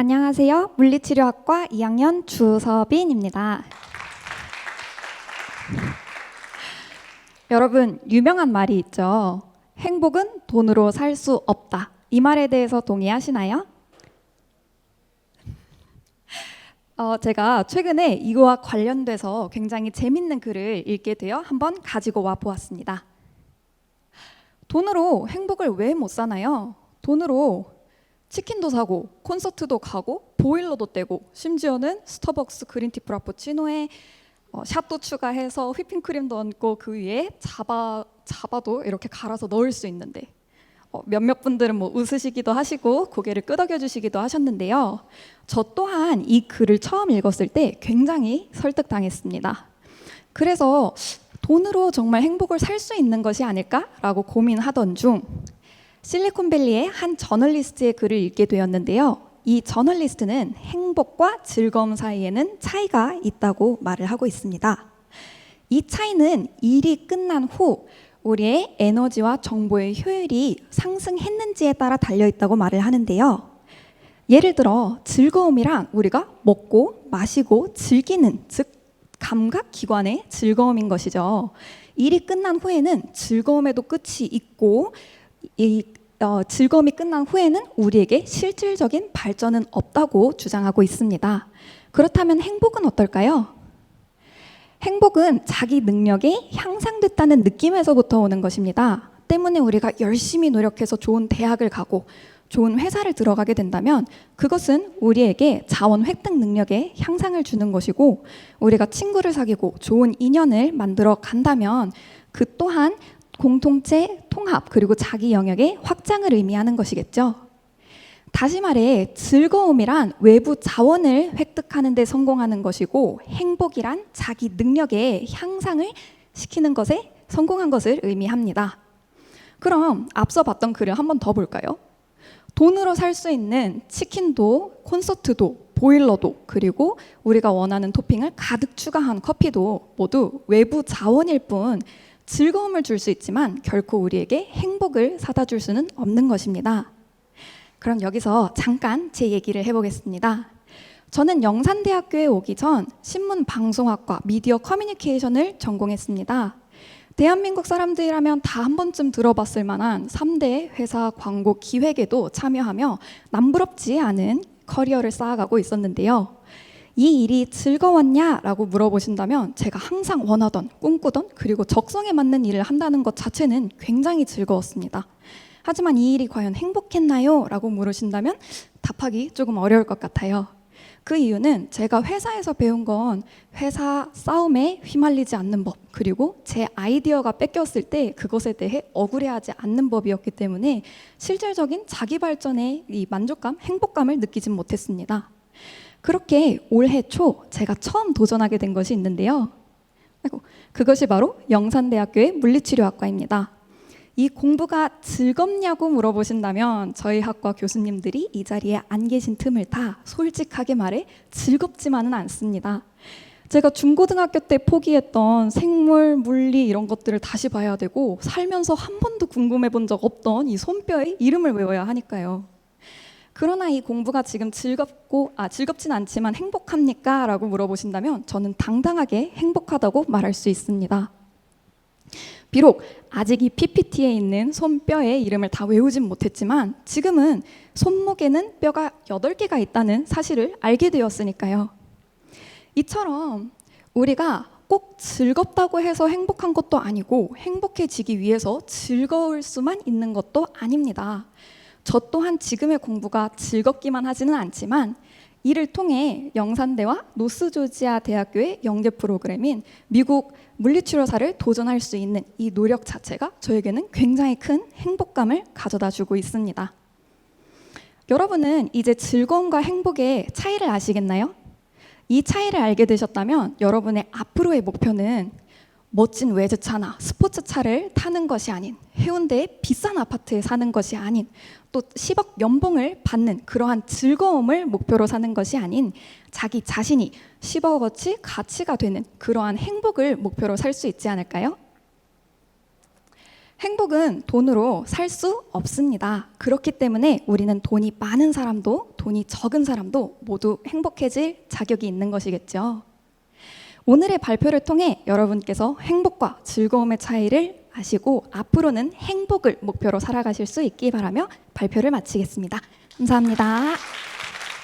안녕하세요. 물리치료학과 2학년 주서빈입니다. 여러분, 유명한 말이 있죠. 행복은 돈으로 살 수 없다. 이 말에 대해서 동의하시나요? 제가 최근에 이거와 관련돼서 굉장히 재밌는 글을 읽게 되어 한번 가지고 와 보았습니다. 돈으로 행복을 왜 못 사나요? 돈으로 치킨도 사고 콘서트도 가고 보일러도 떼고 심지어는 스타벅스 그린티 프라푸치노에 샷도 추가해서 휘핑크림도 얹고 그 위에 자바도 이렇게 갈아서 넣을 수 있는데 몇몇 분들은 뭐 웃으시기도 하시고 고개를 끄덕여 주시기도 하셨는데요. 저 또한 이 글을 처음 읽었을 때 굉장히 설득당했습니다. 그래서 돈으로 정말 행복을 살 수 있는 것이 아닐까라고 고민하던 중 실리콘밸리의 한 저널리스트의 글을 읽게 되었는데요. 이 저널리스트는 행복과 즐거움 사이에는 차이가 있다고 말을 하고 있습니다. 이 차이는 일이 끝난 후 우리의 에너지와 정보의 효율이 상승했는지에 따라 달려있다고 말을 하는데요. 예를 들어 즐거움이란 우리가 먹고 마시고 즐기는, 즉 감각기관의 즐거움인 것이죠. 일이 끝난 후에는 즐거움에도 끝이 있고 즐거움이 끝난 후에는 우리에게 실질적인 발전은 없다고 주장하고 있습니다. 그렇다면 행복은 어떨까요? 행복은 자기 능력이 향상됐다는 느낌에서부터 오는 것입니다. 때문에 우리가 열심히 노력해서 좋은 대학을 가고 좋은 회사를 들어가게 된다면 그것은 우리에게 자원 획득 능력에 향상을 주는 것이고, 우리가 친구를 사귀고 좋은 인연을 만들어 간다면 그 또한 공동체 통합 그리고 자기 영역의 확장을 의미하는 것이겠죠. 다시 말해 즐거움이란 외부 자원을 획득하는 데 성공하는 것이고, 행복이란 자기 능력의 향상을 시키는 것에 성공한 것을 의미합니다. 그럼 앞서 봤던 글을 한 번 더 볼까요? 돈으로 살 수 있는 치킨도 콘서트도 보일러도 그리고 우리가 원하는 토핑을 가득 추가한 커피도 모두 외부 자원일 뿐 즐거움을 줄 수 있지만 결코 우리에게 행복을 사다 줄 수는 없는 것입니다. 그럼 여기서 잠깐 제 얘기를 해보겠습니다. 저는 영산대학교에 오기 전 신문방송학과 미디어 커뮤니케이션을 전공했습니다. 대한민국 사람들이라면 다 한 번쯤 들어봤을 만한 3대 회사 광고 기획에도 참여하며 남부럽지 않은 커리어를 쌓아가고 있었는데요. 이 일이 즐거웠냐라고 물어보신다면 제가 항상 원하던, 꿈꾸던, 그리고 적성에 맞는 일을 한다는 것 자체는 굉장히 즐거웠습니다. 하지만 이 일이 과연 행복했나요? 라고 물으신다면 답하기 조금 어려울 것 같아요. 그 이유는 제가 회사에서 배운 건 회사 싸움에 휘말리지 않는 법, 그리고 제 아이디어가 뺏겼을 때 그것에 대해 억울해하지 않는 법이었기 때문에 실질적인 자기 발전의 이 만족감, 행복감을 느끼진 못했습니다. 그렇게 올해 초 제가 처음 도전하게 된 것이 있는데요. 그것이 바로 영산대학교의 물리치료학과입니다. 이 공부가 즐겁냐고 물어보신다면 저희 학과 교수님들이 이 자리에 안 계신 틈을 타 솔직하게 말해 즐겁지만은 않습니다. 제가 중고등학교 때 포기했던 생물, 물리 이런 것들을 다시 봐야 되고 살면서 한 번도 궁금해 본 적 없던 이 손뼈의 이름을 외워야 하니까요. 그러나 이 공부가 지금 즐겁진 않지만 행복합니까? 라고 물어보신다면 저는 당당하게 행복하다고 말할 수 있습니다. 비록 아직 이 PPT에 있는 손뼈의 이름을 다 외우진 못했지만 지금은 손목에는 뼈가 8개가 있다는 사실을 알게 되었으니까요. 이처럼 우리가 꼭 즐겁다고 해서 행복한 것도 아니고 행복해지기 위해서 즐거울 수만 있는 것도 아닙니다. 저 또한 지금의 공부가 즐겁기만 하지는 않지만 이를 통해 영산대와 노스조지아 대학교의 영재 프로그램인 미국 물리치료사를 도전할 수 있는 이 노력 자체가 저에게는 굉장히 큰 행복감을 가져다 주고 있습니다. 여러분은 이제 즐거움과 행복의 차이를 아시겠나요? 이 차이를 알게 되셨다면 여러분의 앞으로의 목표는 멋진 외제차나 스포츠차를 타는 것이 아닌, 해운대의 비싼 아파트에 사는 것이 아닌, 또 10억 연봉을 받는 그러한 즐거움을 목표로 사는 것이 아닌 자기 자신이 10억어치 가치가 되는 그러한 행복을 목표로 살 수 있지 않을까요? 행복은 돈으로 살 수 없습니다. 그렇기 때문에 우리는 돈이 많은 사람도 돈이 적은 사람도 모두 행복해질 자격이 있는 것이겠죠. 오늘의 발표를 통해 여러분께서 행복과 즐거움의 차이를 아시고 앞으로는 행복을 목표로 살아가실 수 있기 바라며 발표를 마치겠습니다. 감사합니다.